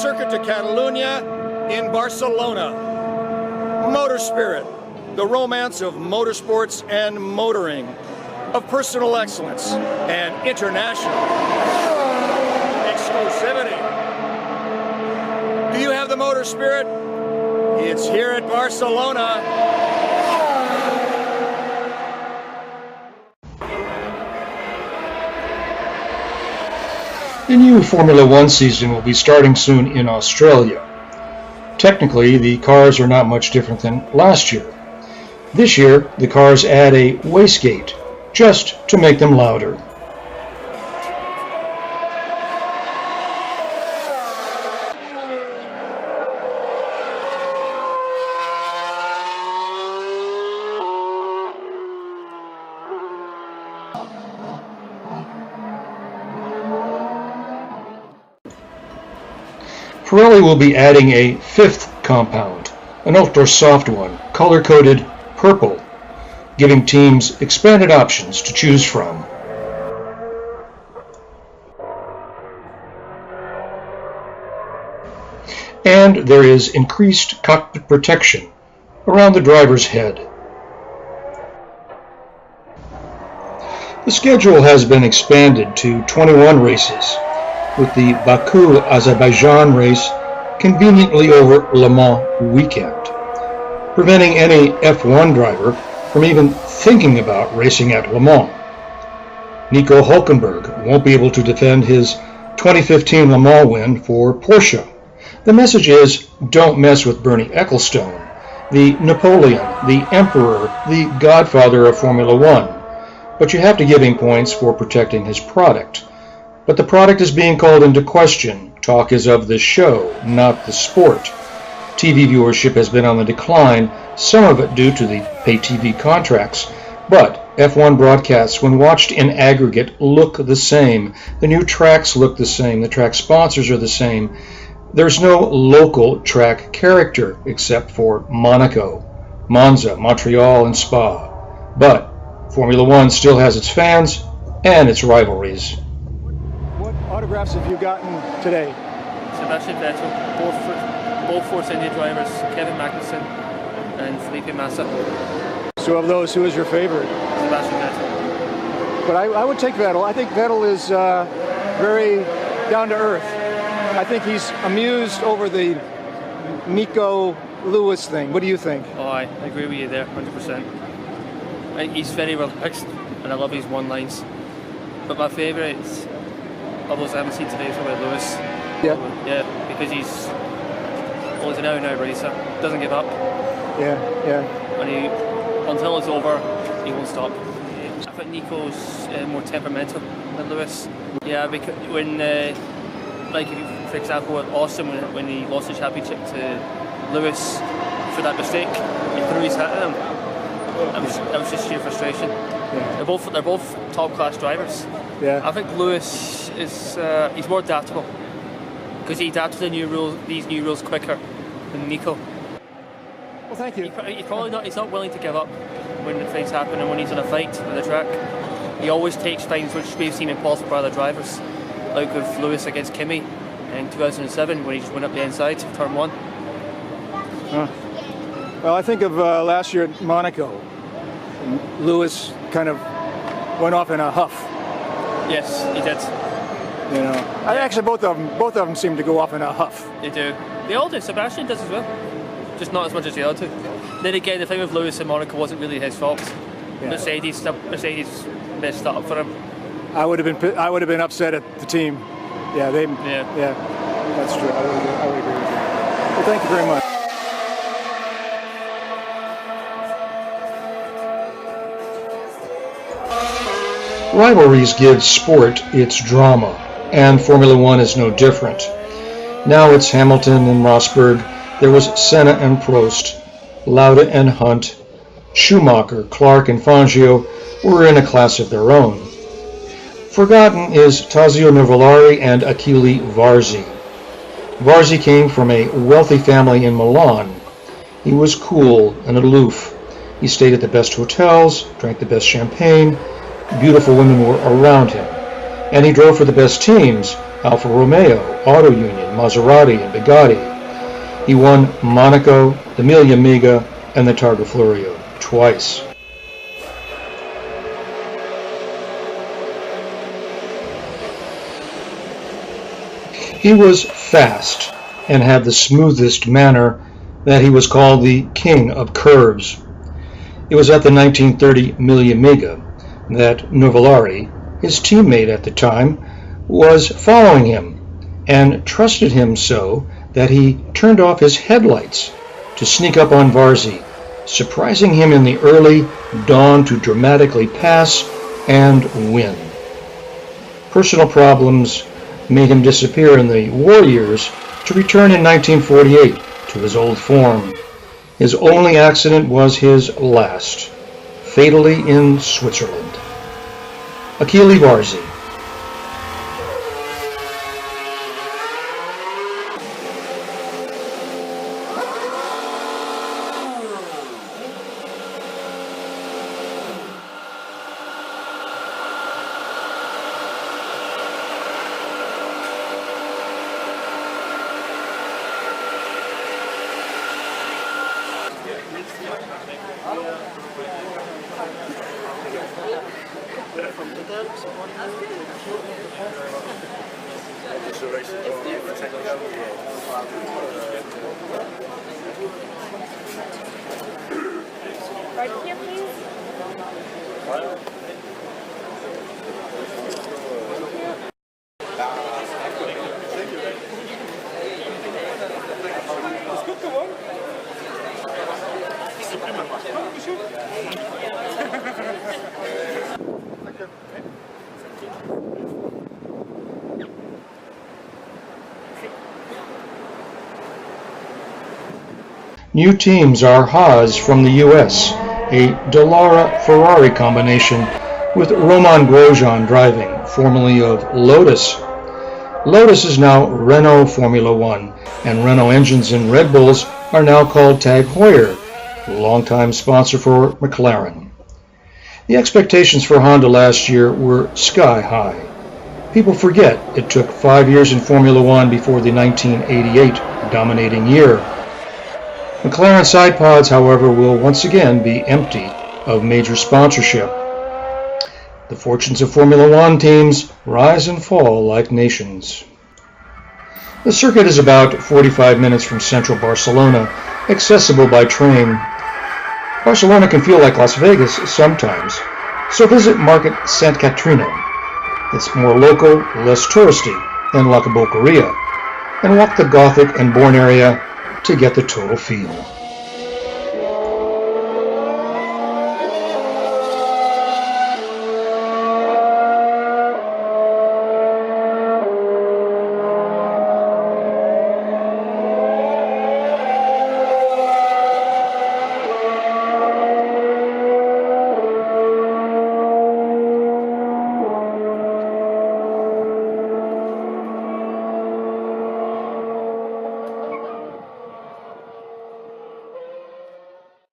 Circuit de Catalunya in Barcelona. Motor spirit, the romance of motorsports and motoring, of personal excellence and international exclusivity. Do you have the motor spirit? It's here at Barcelona. The new Formula One season will be starting soon in Australia. Technically, the cars are not much different than last year. This year, the cars add a wastegate, just to make them louder. Pirelli will be adding a fifth compound, an ultra-soft one, color-coded purple, giving teams expanded options to choose from. And there is increased cockpit protection around the driver's head. The schedule has been expanded to 21 races, with the Baku-Azerbaijan race conveniently over Le Mans weekend, preventing any F1 driver from even thinking about racing at Le Mans. Nico Hülkenberg won't be able to defend his 2015 Le Mans win for Porsche. The message is, don't mess with Bernie Ecclestone, the Napoleon, the Emperor, the godfather of Formula One. But you have to give him points for protecting his product. But the product is being called into question. Talk is of the show, not the sport. TV viewership has been on the decline, some of it due to the pay TV contracts. But F1 broadcasts, when watched in aggregate, look the same. The new tracks look the same. The track sponsors are the same. There's no local track character except for Monaco, Monza, Montreal, and Spa. But Formula One still has its fans and its rivalries. What autographs have you gotten today? Sebastian Vettel, both Force India drivers, Kevin Magnussen and Felipe Massa. So of those, who is your favorite? Sebastian Vettel. But I would take Vettel. I think Vettel is very down to earth. I think he's amused over the Nico Lewis thing. What do you think? Oh, I agree with you there, 100%. I think he's very relaxed, and I love his one-lines. But my favourite, of those I haven't seen today, is probably Lewis. Yeah. Yeah, because he's an out-and-out racer, doesn't give up. Yeah. And until it's over, he won't stop. I think Nico's more temperamental than Lewis. Yeah, because when, like if you, for example, at Austin, when he lost the championship to Lewis for that mistake, he threw his hat at him. That was just sheer frustration. Yeah. They're both top-class drivers. Yeah. I think Lewis is he's more adaptable because he adapts to these new rules quicker than Nico. Well, thank you. He's not willing to give up when things happen and when he's in a fight on the track. He always takes things which we've seen impossible by other drivers, like with Lewis against Kimi in 2007 when he just went up the inside of turn 1. Well, I think of last year at Monaco. Lewis kind of went off in a huff. Yes, he did. You know, actually both of them seem to go off in a huff. They do. They all do. Sebastian does as well, just not as much as the other two. Then again, the thing with Lewis and Monaco wasn't really his fault. Yeah. Mercedes messed that up for him. I would have been upset at the team. Yeah, that's true. I would agree with you. Well, thank you very much. Rivalries give sport its drama, and Formula One is no different. Now it's Hamilton and Rosberg. There was Senna and Prost, Lauda and Hunt, Schumacher, Clark, and Fangio were in a class of their own. Forgotten is Tazio Nuvolari and Achille Varzi. Varzi came from a wealthy family in Milan. He was cool and aloof. He stayed at the best hotels, drank the best champagne. Beautiful women were around him. and he drove for the best teams, Alfa Romeo, Auto Union, Maserati, and Bugatti. He won Monaco, the Mille Amiga, and the Targa Florio twice. He was fast and had the smoothest manner that he was called the king of curves. It was at the 1930 Mille Amiga that Nuvolari, his teammate at the time, was following him and trusted him so that he turned off his headlights to sneak up on Varzi, surprising him in the early dawn to dramatically pass and win. Personal problems made him disappear in the war years to return in 1948 to his old form. His only accident was his last, fatally in Switzerland. Achille Varzi. Right here, please. New teams are Haas from the US, a Dallara-Ferrari combination with Romain Grosjean driving, formerly of Lotus. Lotus is now Renault Formula One, and Renault engines in Red Bulls are now called Tag Heuer, longtime sponsor for McLaren. The expectations for Honda last year were sky high. People forget it took 5 years in Formula One before the 1988 dominating year. McLaren side pods, however, will once again be empty of major sponsorship. The fortunes of Formula One teams rise and fall like nations. The circuit is about 45 minutes from central Barcelona, accessible by train. Barcelona can feel like Las Vegas sometimes, so visit Market Sant Catrino. It's more local, less touristy than La Boqueria, and walk the Gothic and Bourne area to get the total feel.